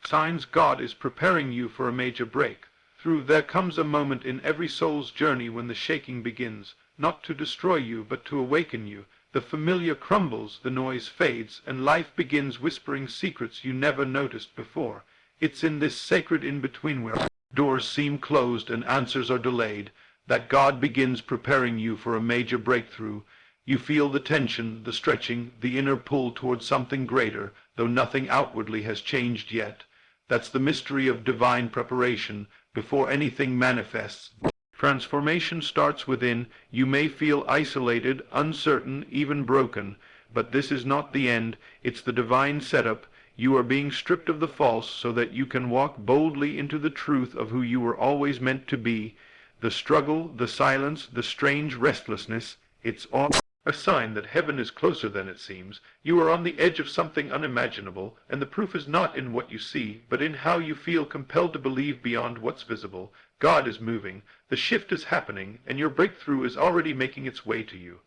Signs God is preparing you for a major break. There comes a moment in every soul's journey when the shaking begins, not to destroy you, but to awaken you. The familiar crumbles, the noise fades, and life begins whispering secrets you never noticed before. It's in this sacred in-between where doors seem closed and answers are delayed, that God begins preparing you for a major breakthrough. You feel the tension, the stretching, the inner pull towards something greater, though nothing outwardly has changed yet. That's the mystery of divine preparation, before anything manifests. Transformation starts within. You may feel isolated, uncertain, even broken, but this is not the end. It's the divine setup. You are being stripped of the false so that you can walk boldly into the truth of who you were always meant to be. The struggle, the silence, the strange restlessness, it's all a sign that heaven is closer than it seems. You are on the edge of something unimaginable, and the proof is not in what you see, but in how you feel compelled to believe beyond what's visible. God is moving, the shift is happening, and your breakthrough is already making its way to you.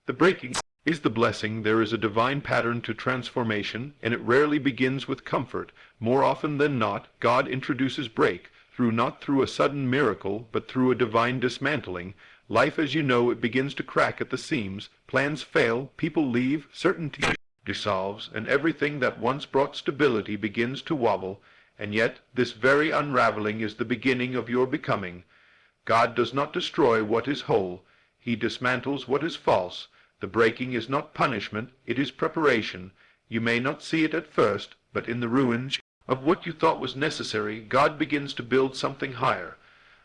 The breaking is the blessing. There is a divine pattern to transformation, and it rarely begins with comfort. More often than not, God introduces break, not through a sudden miracle, but through a divine dismantling. Life as you know it begins to crack at the seams, plans fail, people leave, certainty dissolves, and everything that once brought stability begins to wobble, and yet this very unraveling is the beginning of your becoming. God does not destroy what is whole, he dismantles what is false. The breaking is not punishment, it is preparation. You may not see it at first, but in the ruins of what you thought was necessary, God begins to build something higher.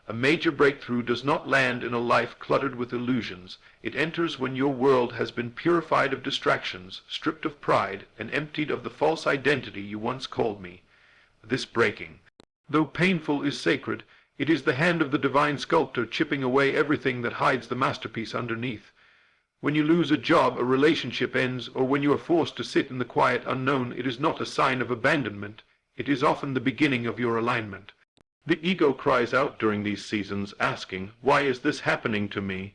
A major breakthrough does not land in a life cluttered with illusions. It enters when your world has been purified of distractions, stripped of pride, and emptied of the false identity you once called me. This breaking, though painful, is sacred. It is the hand of the divine sculptor chipping away everything that hides the masterpiece underneath. When you lose a job, a relationship ends, or when you are forced to sit in the quiet unknown, it is not a sign of abandonment. It is often the beginning of your alignment. The ego cries out during these seasons, asking, "Why is this happening to me?"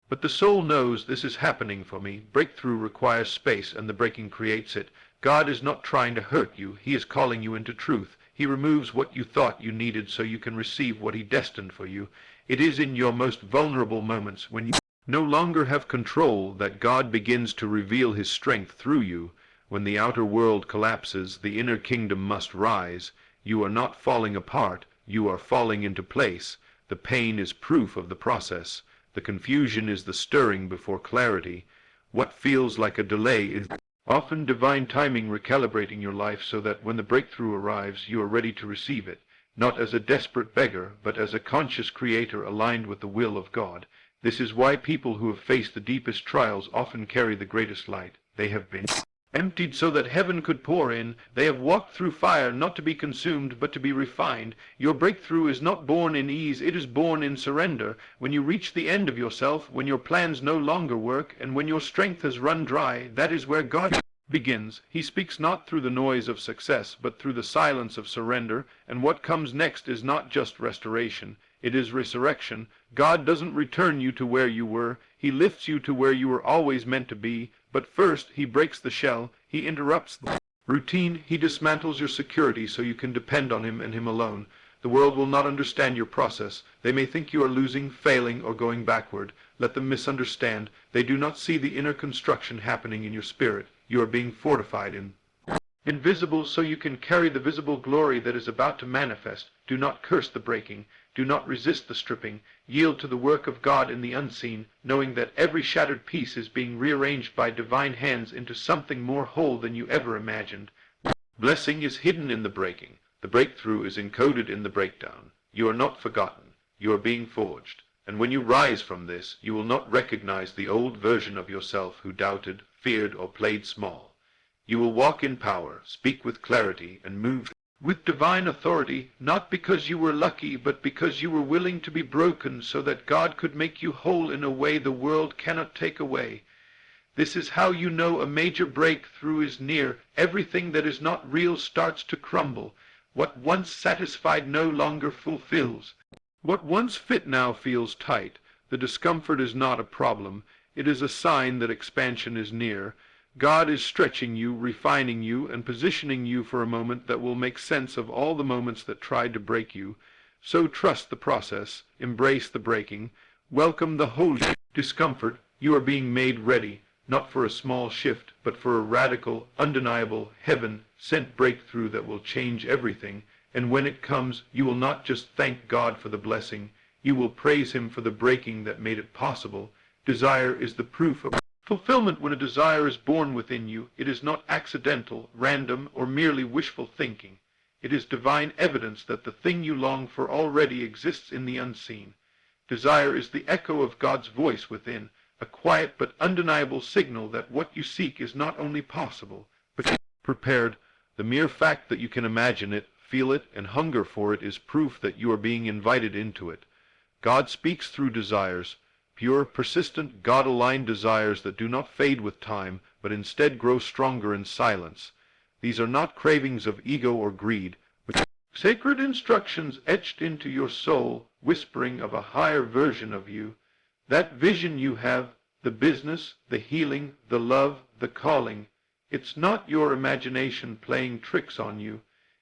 But the soul knows this is happening for me. Breakthrough requires space, and the breaking creates it. God is not trying to hurt you. He is calling you into truth. He removes what you thought you needed so you can receive what he destined for you. It is in your most vulnerable moments, when you no longer have control, that God begins to reveal his strength through you. When the outer world collapses, the inner kingdom must rise. You are not falling apart, you are falling into place. The pain is proof of the process. The confusion is the stirring before clarity. What feels like a delay is often divine timing recalibrating your life so that when the breakthrough arrives, you are ready to receive it, not as a desperate beggar, but as a conscious creator aligned with the will of God. This is why people who have faced the deepest trials often carry the greatest light. They have been emptied so that heaven could pour in. They have walked through fire, not to be consumed, but to be refined. Your breakthrough is not born in ease, it is born in surrender. When you reach the end of yourself, when your plans no longer work, and when your strength has run dry, that is where God begins. He speaks not through the noise of success, but through the silence of surrender, and what comes next is not just restoration. It is resurrection. God doesn't return you to where you were. He lifts you to where you were always meant to be. But first, he breaks the shell. He interrupts the routine. He dismantles your security so you can depend on him and him alone. The world will not understand your process. They may think you are losing, failing, or going backward. Let them misunderstand. They do not see the inner construction happening in your spirit. You are being fortified in invisible so you can carry the visible glory that is about to manifest. Do not curse the breaking. Do not resist the stripping. Yield to the work of God in the unseen, knowing that every shattered piece is being rearranged by divine hands into something more whole than you ever imagined. Blessing is hidden in the breaking. The breakthrough is encoded in the breakdown. You are not forgotten. You are being forged. And when you rise from this, you will not recognize the old version of yourself who doubted, feared, or played small. You will walk in power, speak with clarity, and move with divine authority, not because you were lucky, but because you were willing to be broken so that God could make you whole in a way the world cannot take away. This is how you know a major breakthrough is near. Everything that is not real starts to crumble. What once satisfied no longer fulfills. What once fit now feels tight. The discomfort is not a problem. It is a sign that expansion is near. God is stretching you, refining you, and positioning you for a moment that will make sense of all the moments that tried to break you. So trust the process, embrace the breaking, welcome the holy discomfort. You are being made ready, not for a small shift, but for a radical, undeniable, heaven-sent breakthrough that will change everything. And when it comes, you will not just thank God for the blessing, you will praise Him for the breaking that made it possible. Desire is the proof of fulfillment. When a desire is born within you, it is not accidental, random, or merely wishful thinking. It is divine evidence that the thing you long for already exists in the unseen. Desire is the echo of God's voice within, a quiet but undeniable signal that what you seek is not only possible, but prepared. The mere fact that you can imagine it, feel it, and hunger for it is proof that you are being invited into it. God speaks through desires, pure, persistent, God-aligned desires that do not fade with time, but instead grow stronger in silence. These are not cravings of ego or greed, but sacred instructions etched into your soul, whispering of a higher version of you. That vision you have, the business, the healing, the love, the calling, it's not your imagination playing tricks on you.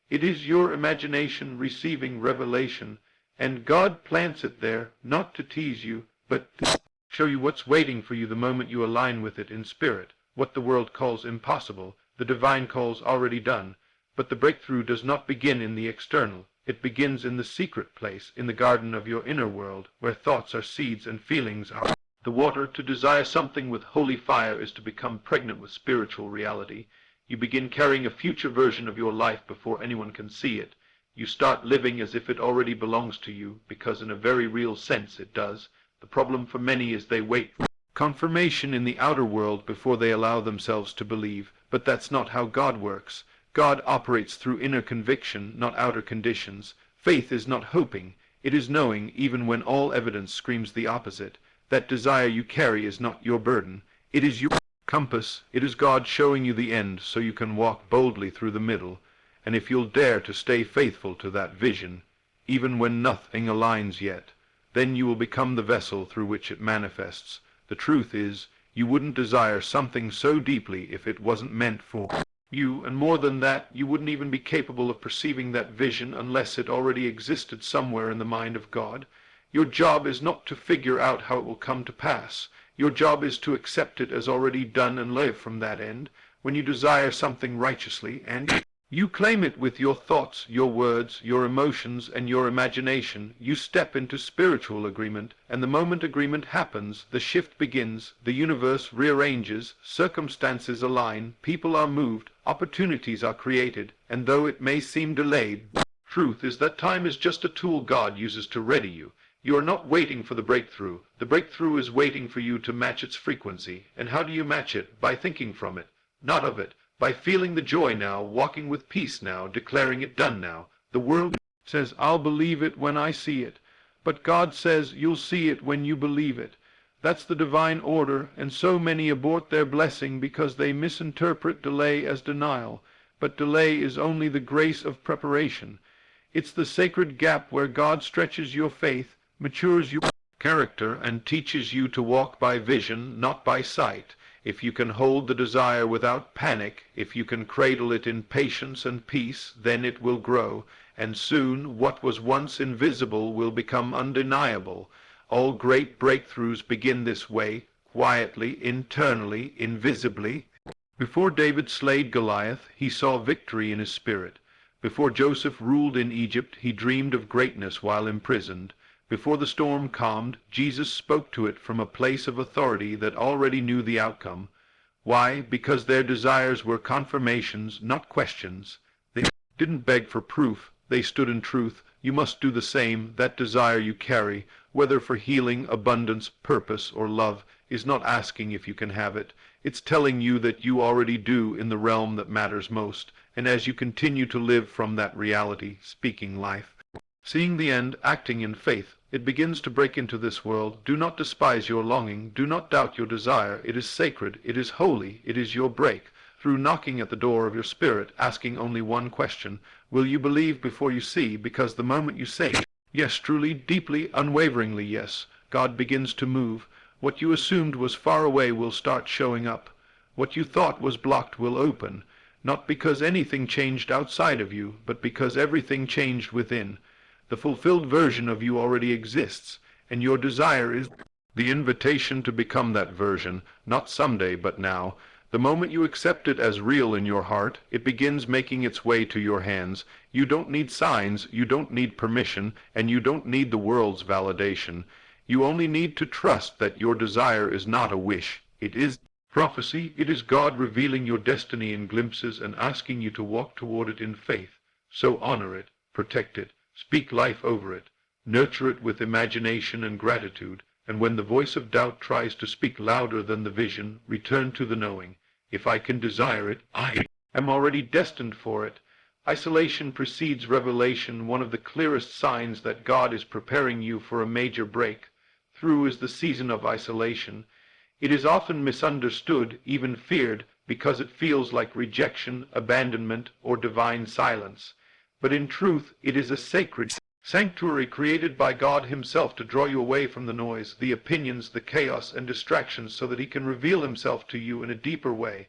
It is your imagination receiving revelation, and God plants it there, not to tease you, but to show you what's waiting for you the moment you align with it in spirit. What the world calls impossible, the divine calls already done. But the breakthrough does not begin in the external. It begins in the secret place, in the garden of your inner world, where thoughts are seeds and feelings are the water. To desire something with holy fire is to become pregnant with spiritual reality. You begin carrying a future version of your life before anyone can see it. You start living as if it already belongs to you, because in a very real sense it does. The problem for many is they wait for confirmation in the outer world before they allow themselves to believe. But that's not how God works. God operates through inner conviction, not outer conditions. Faith is not hoping, it is knowing, even when all evidence screams the opposite. That desire you carry is not your burden. It is your compass. It is God showing you the end so you can walk boldly through the middle. And if you'll dare to stay faithful to that vision, even when nothing aligns yet, then you will become the vessel through which it manifests. The truth is, you wouldn't desire something so deeply if it wasn't meant for you, and more than that, you wouldn't even be capable of perceiving that vision unless it already existed somewhere in the mind of God. Your job is not to figure out how it will come to pass. Your job is to accept it as already done and live from that end. When you desire something righteously, and you claim it with your thoughts, your words, your emotions, and your imagination, you step into spiritual agreement, and the moment agreement happens, the shift begins, the universe rearranges, circumstances align, people are moved, opportunities are created, and though it may seem delayed, truth is that time is just a tool God uses to ready you. You are not waiting for the breakthrough. The breakthrough is waiting for you to match its frequency. And how do you match it? By thinking from it, not of it. By feeling the joy now, walking with peace now, declaring it done now. The world says, I'll believe it when I see it. But God says, you'll see it when you believe it. That's the divine order, and so many abort their blessing because they misinterpret delay as denial. But delay is only the grace of preparation. It's the sacred gap where God stretches your faith, matures your character, and teaches you to walk by vision, not by sight. If you can hold the desire without panic, if you can cradle it in patience and peace, then it will grow, and soon what was once invisible will become undeniable. All great breakthroughs begin this way, quietly, internally, invisibly. Before David slayed Goliath, he saw victory in his spirit. Before Joseph ruled in Egypt, he dreamed of greatness while imprisoned. Before the storm calmed, Jesus spoke to it from a place of authority that already knew the outcome. Why? Because their desires were confirmations, not questions. They didn't beg for proof. They stood in truth. You must do the same. That desire you carry, whether for healing, abundance, purpose, or love, is not asking if you can have it. It's telling you that you already do in the realm that matters most. And as you continue to live from that reality, speaking life, seeing the end, acting in faith, it begins to break into this world. Do not despise your longing. Do not doubt your desire. It is sacred. It is holy. It is your break. Through knocking at the door of your spirit, asking only one question, will you believe before you see? Because the moment you say, yes, truly, deeply, unwaveringly yes, God begins to move. What you assumed was far away will start showing up. What you thought was blocked will open, not because anything changed outside of you, but because everything changed within. The fulfilled version of you already exists, and your desire is the invitation to become that version, not someday, but now. The moment you accept it as real in your heart, it begins making its way to your hands. You don't need signs, you don't need permission, and you don't need the world's validation. You only need to trust that your desire is not a wish. It is prophecy. It is God revealing your destiny in glimpses and asking you to walk toward it in faith. So honor it, protect it, speak life over it, nurture it with imagination and gratitude, and when the voice of doubt tries to speak louder than the vision, return to the knowing. If I can desire it, I am already destined for it. Isolation precedes revelation, one of the clearest signs that God is preparing you for a major break. Through is the season of isolation. It is often misunderstood, even feared, because it feels like rejection, abandonment, or divine silence. But in truth, it is a sacred sanctuary created by God Himself to draw you away from the noise, the opinions, the chaos, and distractions so that He can reveal Himself to you in a deeper way.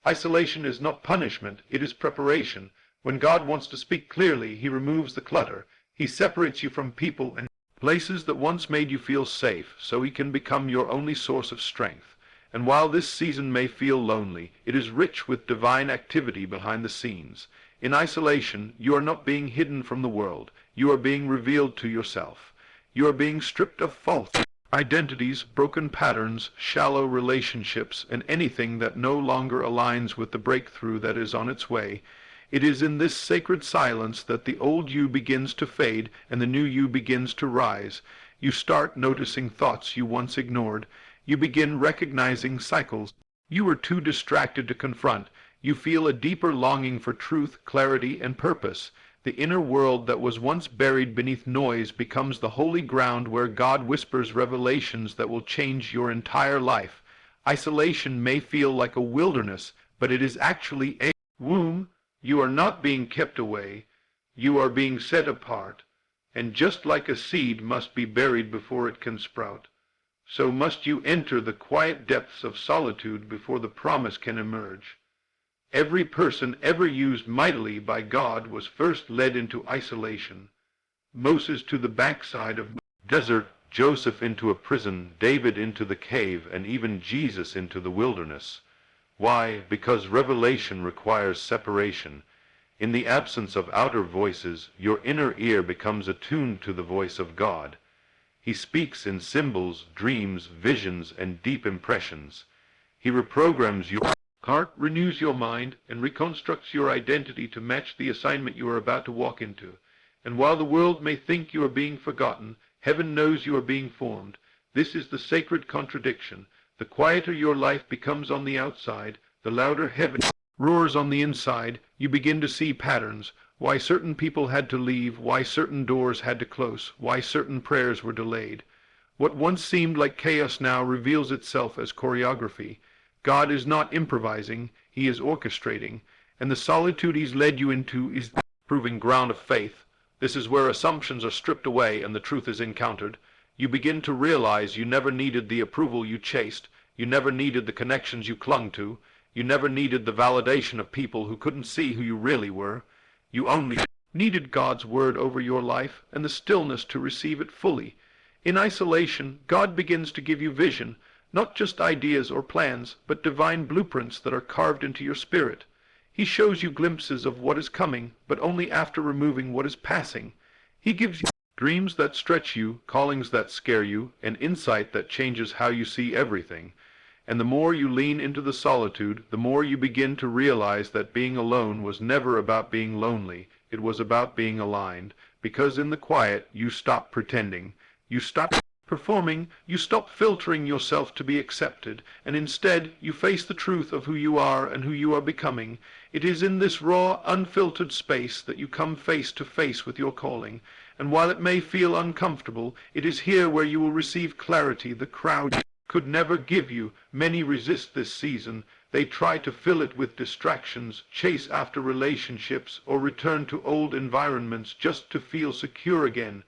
Isolation is not punishment, it is preparation. When God wants to speak clearly, He removes the clutter. He separates you from people and places that once made you feel safe, so He can become your only source of strength. And while this season may feel lonely, it is rich with divine activity behind the scenes. In isolation, you are not being hidden from the world. You are being revealed to yourself. You are being stripped of false identities, broken patterns, shallow relationships, and anything that no longer aligns with the breakthrough that is on its way. It is in this sacred silence that the old you begins to fade and the new you begins to rise. You start noticing thoughts you once ignored. You begin recognizing cycles you were too distracted to confront. You feel a deeper longing for truth, clarity, and purpose. The inner world that was once buried beneath noise becomes the holy ground where God whispers revelations that will change your entire life. Isolation may feel like a wilderness, but it is actually a womb. You are not being kept away. You are being set apart. And just like a seed must be buried before it can sprout, so must you enter the quiet depths of solitude before the promise can emerge. Every person ever used mightily by God was first led into isolation. Moses to the backside of the desert, Joseph into a prison, David into the cave, and even Jesus into the wilderness. Why? Because revelation requires separation. In the absence of outer voices, your inner ear becomes attuned to the voice of God. He speaks in symbols, dreams, visions, and deep impressions. He reprograms your heart, renews your mind, and reconstructs your identity to match the assignment you are about to walk into. And while the world may think you are being forgotten, heaven knows you are being formed. This is the sacred contradiction. The quieter your life becomes on the outside, the louder heaven roars on the inside. You begin to see patterns. Why certain people had to leave, why certain doors had to close, why certain prayers were delayed. What once seemed like chaos now reveals itself as choreography. God is not improvising, He is orchestrating, and the solitude He's led you into is the proving ground of faith. This is where assumptions are stripped away and the truth is encountered. You begin to realize you never needed the approval you chased, you never needed the connections you clung to, you never needed the validation of people who couldn't see who you really were. You only needed God's word over your life and the stillness to receive it fully. In isolation, God begins to give you vision, not just ideas or plans, but divine blueprints that are carved into your spirit. He shows you glimpses of what is coming, but only after removing what is passing. He gives you dreams that stretch you, callings that scare you, and insight that changes how you see everything. And the more you lean into the solitude, the more you begin to realize that being alone was never about being lonely. It was about being aligned, because in the quiet you stop pretending. You stop performing, you stop filtering yourself to be accepted, and instead you face the truth of who you are and who you are becoming. It is in this raw, unfiltered space that you come face to face with your calling, and while it may feel uncomfortable, it is here where you will receive clarity the crowd could never give you. Many resist this season. They try to fill it with distractions, chase after relationships, or return to old environments just to feel secure again.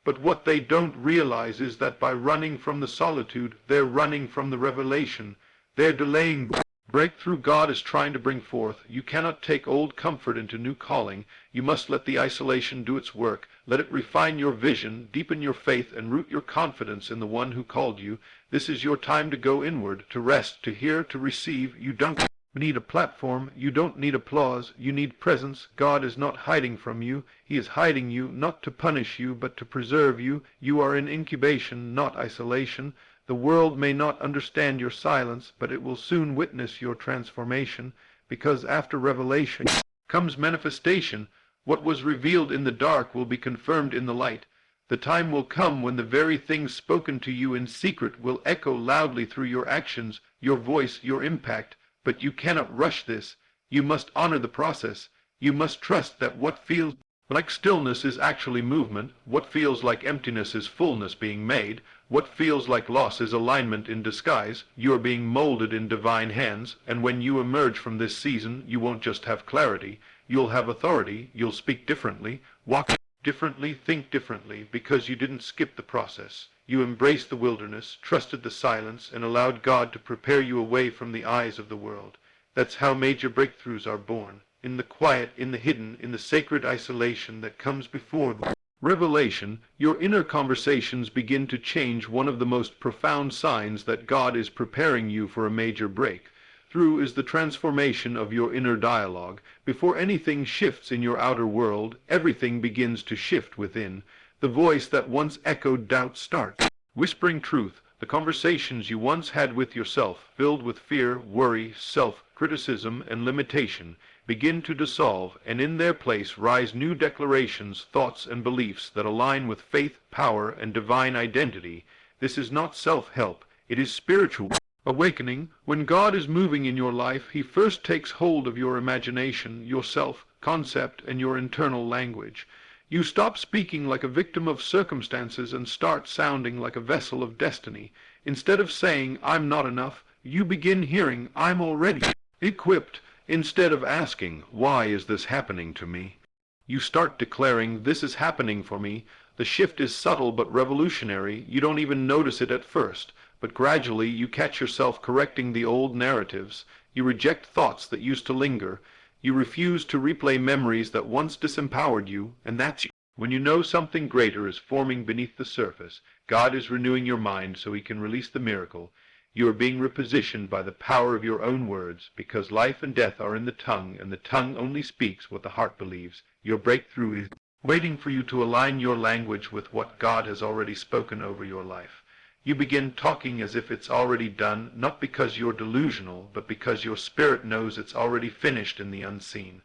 But what they don't realize is that by running from the solitude, they're running from the revelation. They're delaying Breakthrough God is trying to bring forth. You cannot take old comfort into new calling. You must let the isolation do its work. Let it refine your vision, deepen your faith, and root your confidence in the one who called you. This is your time to go inward, to rest, to hear, to receive. You don't need a platform. You don't need applause. You need presence. God is not hiding from you. He is hiding you, not to punish you, but to preserve you. You are in incubation, not isolation. The world may not understand your silence, but it will soon witness your transformation, because after revelation comes manifestation. What was revealed in the dark will be confirmed in the light. The time will come when the very things spoken to you in secret will echo loudly through your actions, your voice, your impact. But you cannot rush this. You must honor the process. You must trust that what feels like stillness is actually movement. What feels like emptiness is fullness being made. What feels like loss is alignment in disguise. You are being molded in divine hands, and when you emerge from this season, you won't just have clarity. You'll have authority. You'll speak differently, walk differently, think differently, because you didn't skip the process. You embraced the wilderness, trusted the silence, and allowed God to prepare you away from the eyes of the world. That's how major breakthroughs are born. In the quiet, in the hidden, in the sacred isolation that comes before the revelation. Your inner conversations begin to change. One of the most profound signs that God is preparing you for a major breakthrough is the transformation of your inner dialogue. Before anything shifts in your outer world, everything begins to shift within. The voice that once echoed doubt starts whispering truth. The conversations you once had with yourself, filled with fear, worry, self-criticism, and limitation, begin to dissolve, and in their place rise new declarations, thoughts, and beliefs that align with faith, power, and divine identity. This is not self-help, it is spiritual awakening. When God is moving in your life, He first takes hold of your imagination, your self-concept, and your internal language. You stop speaking like a victim of circumstances and start sounding like a vessel of destiny. Instead of saying, "I'm not enough," you begin hearing, "I'm already equipped." Instead of asking, "Why is this happening to me?" you start declaring, "This is happening for me." The shift is subtle but revolutionary. You don't even notice it at first, but gradually you catch yourself correcting the old narratives. You reject thoughts that used to linger. You refuse to replay memories that once disempowered you, and that's you. When you know something greater is forming beneath the surface, God is renewing your mind so He can release the miracle. You are being repositioned by the power of your own words, because life and death are in the tongue, and the tongue only speaks what the heart believes. Your breakthrough is waiting for you to align your language with what God has already spoken over your life. You begin talking as if it's already done, not because you're delusional, but because your spirit knows it's already finished in the unseen.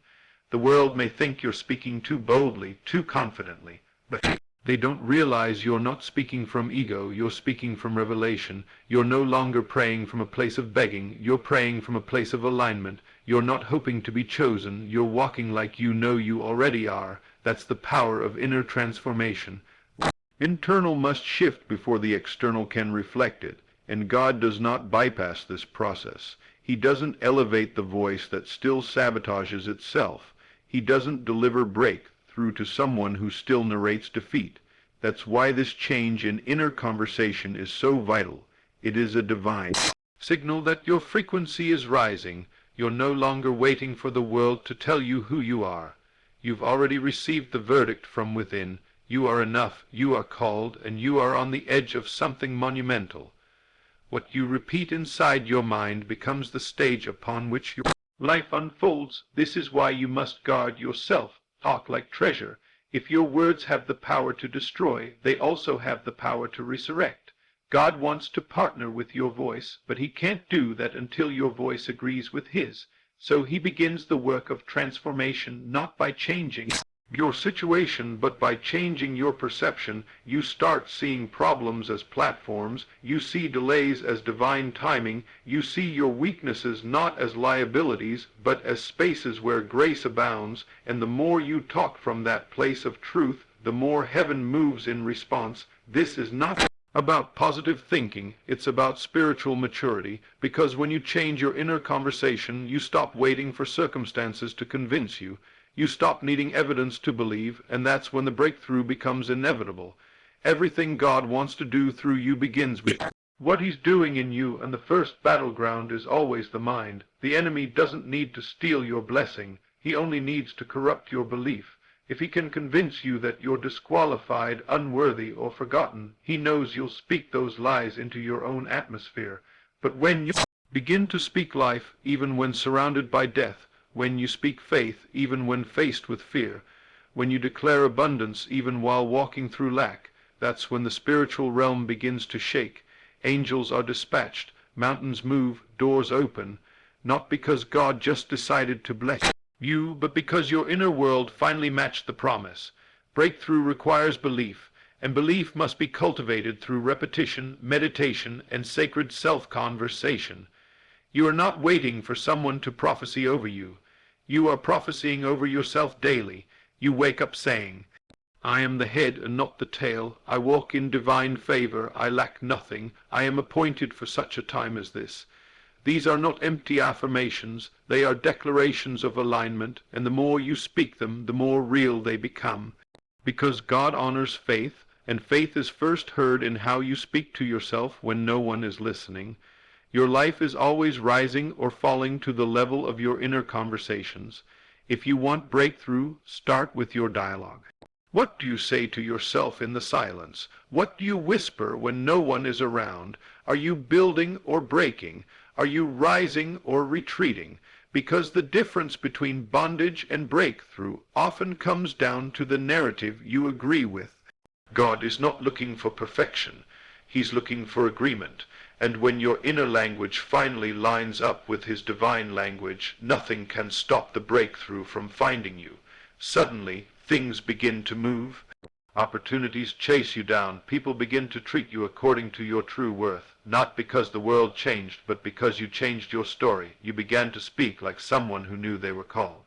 The world may think you're speaking too boldly, too confidently, but they don't realize you're not speaking from ego. You're speaking from revelation. You're no longer praying from a place of begging. You're praying from a place of alignment. You're not hoping to be chosen. You're walking like you know you already are. That's the power of inner transformation. Internal must shift before the external can reflect it, and God does not bypass this process. He doesn't elevate the voice that still sabotages itself. He doesn't deliver breakthrough to someone who still narrates defeat. That's why this change in inner conversation is so vital. It is a divine signal that your frequency is rising. You're no longer waiting for the world to tell you who you are. You've already received the verdict from within. You are enough, you are called, and you are on the edge of something monumental. What you repeat inside your mind becomes the stage upon which your life unfolds. This is why you must guard yourself. Talk like treasure. If your words have the power to destroy, they also have the power to resurrect. God wants to partner with your voice, but He can't do that until your voice agrees with His. So He begins the work of transformation not by changing your situation, but by changing your perception. You start seeing problems as platforms. You see delays as divine timing. You see your weaknesses not as liabilities, but as spaces where grace abounds. And the more you talk from that place of truth, the more heaven moves in response. This is not about positive thinking. It's about spiritual maturity, because when you change your inner conversation, you stop waiting for circumstances to convince you. You stop needing evidence to believe, and that's when the breakthrough becomes inevitable. Everything God wants to do through you begins with What he's doing in you, and the first battleground is always the mind. The enemy doesn't need to steal your blessing. He only needs to corrupt your belief. If he can convince you that you're disqualified, unworthy, or forgotten, he knows you'll speak those lies into your own atmosphere. But when you begin to speak life, even when surrounded by death, when you speak faith, even when faced with fear, when you declare abundance, even while walking through lack, that's when the spiritual realm begins to shake. Angels are dispatched, mountains move, doors open, not because God just decided to bless you, but because your inner world finally matched the promise. Breakthrough requires belief, and belief must be cultivated through repetition, meditation, and sacred self-conversation. You are not waiting for someone to prophesy over you. You are prophesying over yourself daily. You wake up saying, I am the head and not the tail. I walk in divine favor. I lack nothing. I am appointed for such a time as this. These are not empty affirmations. They are declarations of alignment, and the more you speak them, the more real they become. Because God honors faith, and faith is first heard in how you speak to yourself when no one is listening. Your life is always rising or falling to the level of your inner conversations. If you want breakthrough, start with your dialogue. What do you say to yourself in the silence? What do you whisper when no one is around? Are you building or breaking? Are you rising or retreating? Because the difference between bondage and breakthrough often comes down to the narrative you agree with. God is not looking for perfection. He's looking for agreement. And when your inner language finally lines up with his divine language, nothing can stop the breakthrough from finding you. Suddenly, things begin to move. Opportunities chase you down. People begin to treat you according to your true worth. Not because the world changed, but because you changed your story. You began to speak like someone who knew they were called.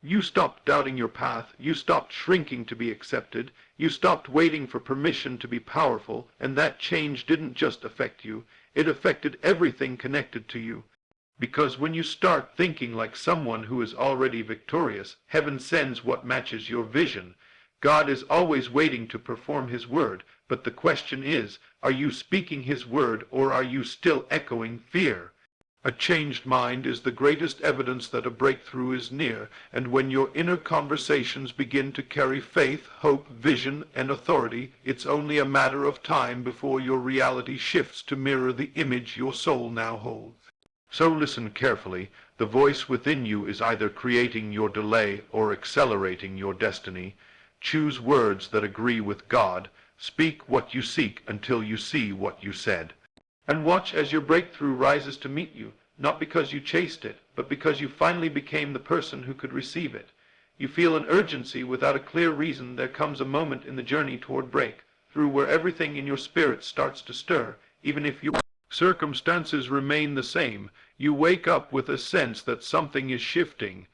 You stopped doubting your path. You stopped shrinking to be accepted. You stopped waiting for permission to be powerful. And that change didn't just affect you. It affected everything connected to you. Because when you start thinking like someone who is already victorious, heaven sends what matches your vision. God is always waiting to perform his word, but the question is, are you speaking his word or are you still echoing fear? A changed mind is the greatest evidence that a breakthrough is near, and when your inner conversations begin to carry faith, hope, vision, and authority, it's only a matter of time before your reality shifts to mirror the image your soul now holds. So listen carefully. The voice within you is either creating your delay or accelerating your destiny. Choose words that agree with God. Speak what you seek until you see what you said. And watch as your breakthrough rises to meet you, not because you chased it, but because you finally became the person who could receive it. You feel an urgency without a clear reason. There comes a moment in the journey toward breakthrough where everything in your spirit starts to stir, even if your circumstances remain the same. You wake up with a sense that something is shifting.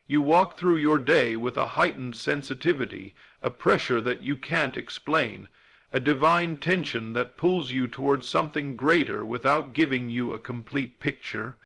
You walk through your day with a heightened sensitivity, a pressure that you can't explain, a divine tension that pulls you towards something greater without giving you a complete picture.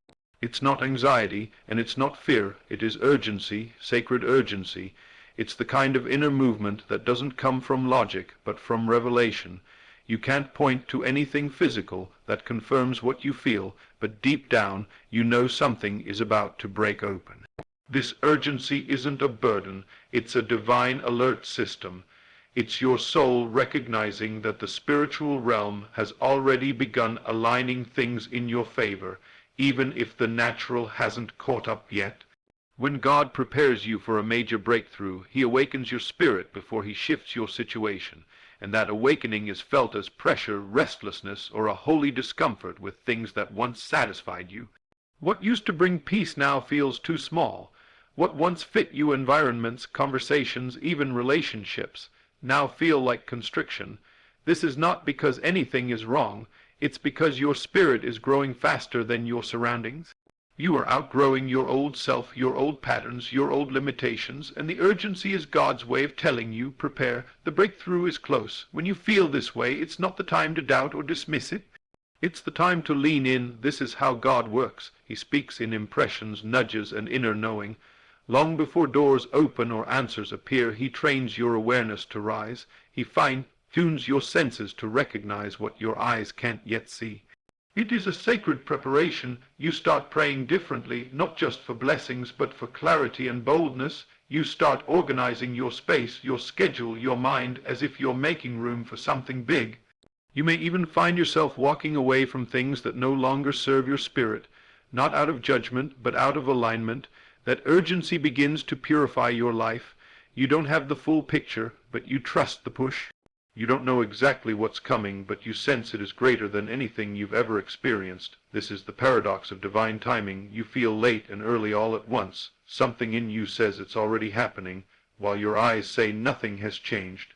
It's not anxiety, and it's not fear. It is urgency, sacred urgency. It's the kind of inner movement that doesn't come from logic, but from revelation. You can't point to anything physical that confirms what you feel, but deep down you know something is about to break open. This urgency isn't a burden, it's a divine alert system. It's your soul recognizing that the spiritual realm has already begun aligning things in your favor, even if the natural hasn't caught up yet. When God prepares you for a major breakthrough, he awakens your spirit before he shifts your situation. And that awakening is felt as pressure, restlessness, or a holy discomfort with things that once satisfied you. What used to bring peace now feels too small. What once fit you environments, conversations, even relationships, now feel like constriction. This is not because anything is wrong. It's because your spirit is growing faster than your surroundings. You are outgrowing your old self, your old patterns, your old limitations, and the urgency is God's way of telling you, prepare, the breakthrough is close. When you feel this way, it's not the time to doubt or dismiss it. It's the time to lean in. This is how God works. He speaks in impressions, nudges, and inner knowing. Long before doors open or answers appear, he trains your awareness to rise. He tunes your senses to recognize what your eyes can't yet see. It is a sacred preparation. You start praying differently, not just for blessings, but for clarity and boldness. You start organizing your space, your schedule, your mind, as if you're making room for something big. You may even find yourself walking away from things that no longer serve your spirit, not out of judgment, but out of alignment. That urgency begins to purify your life. You don't have the full picture, but you trust the push. You don't know exactly what's coming, but you sense it is greater than anything you've ever experienced. This is the paradox of divine timing. You feel late and early all at once. Something in you says it's already happening, while your eyes say nothing has changed.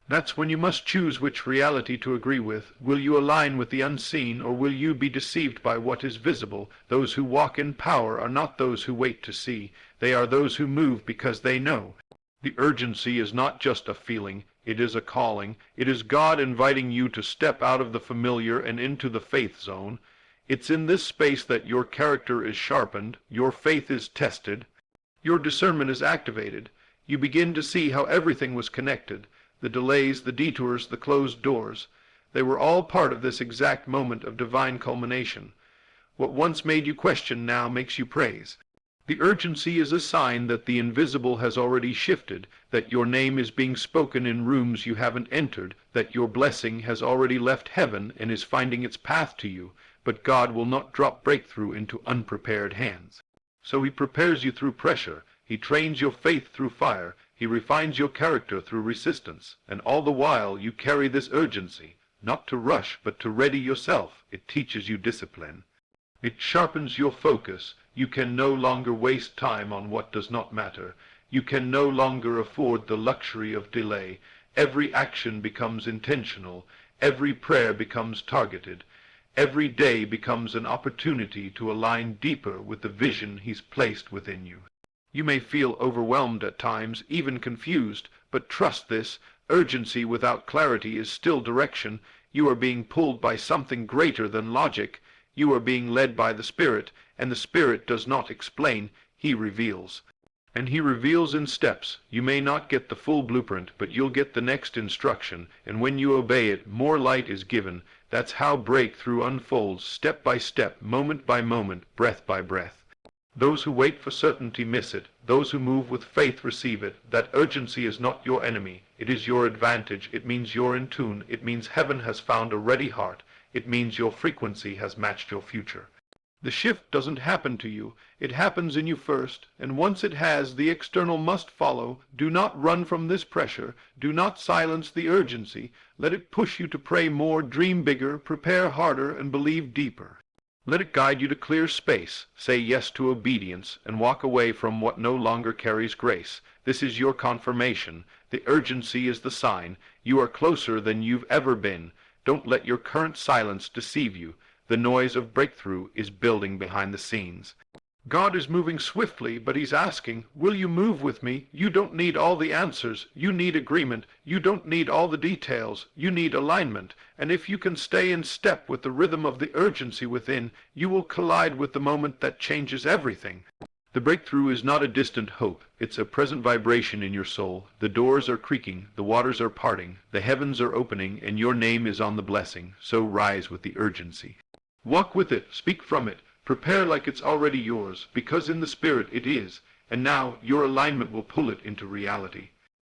That's when you must choose which reality to agree with. Will you align with the unseen, or will you be deceived by what is visible? Those who walk in power are not those who wait to see. They are those who move because they know. The urgency is not just a feeling. It is a calling. It is God inviting you to step out of the familiar and into the faith zone. It's in this space that your character is sharpened, your faith is tested, your discernment is activated. You begin to see how everything was connected. The delays, the detours, the closed doors. They were all part of this exact moment of divine culmination. What once made you question now makes you praise. The urgency is a sign that the invisible has already shifted, that your name is being spoken in rooms you haven't entered, that your blessing has already left heaven and is finding its path to you. But God will not drop breakthrough into unprepared hands. So he prepares you through pressure. He trains your faith through fire. He refines your character through resistance. And all the while you carry this urgency, not to rush, but to ready yourself. It teaches you discipline. It sharpens your focus. You can no longer waste time on what does not matter. You can no longer afford the luxury of delay. Every action becomes intentional. Every prayer becomes targeted. Every day becomes an opportunity to align deeper with the vision he's placed within you. You may feel overwhelmed at times, even confused, but trust this. Urgency without clarity is still direction. You are being pulled by something greater than logic. You are being led by the Spirit, and the Spirit does not explain, he reveals. And he reveals in steps. You may not get the full blueprint, but you'll get the next instruction, and when you obey it, more light is given. That's how breakthrough unfolds, step by step, moment by moment, breath by breath. Those who wait for certainty miss it. Those who move with faith receive it. That urgency is not your enemy. It is your advantage. It means you're in tune. It means heaven has found a ready heart. It means your frequency has matched your future. The shift doesn't happen to you. It happens in you first, and once it has, the external must follow. Do not run from this pressure. Do not silence the urgency. Let it push you to pray more, dream bigger, prepare harder, and believe deeper. Let it guide you to clear space. Say yes to obedience, and walk away from what no longer carries grace. This is your confirmation. The urgency is the sign. You are closer than you've ever been. Don't let your current silence deceive you. The noise of breakthrough is building behind the scenes. God is moving swiftly, but he's asking, will you move with me? You don't need all the answers. You need agreement. You don't need all the details. You need alignment. And if you can stay in step with the rhythm of the urgency within, you will collide with the moment that changes everything. The breakthrough is not a distant hope. It's a present vibration in your soul. The doors are creaking, the waters are parting, the heavens are opening, and your name is on the blessing. So rise with the urgency. Walk with it, speak from it, prepare like it's already yours, because in the Spirit it is, and now your alignment will pull it into reality.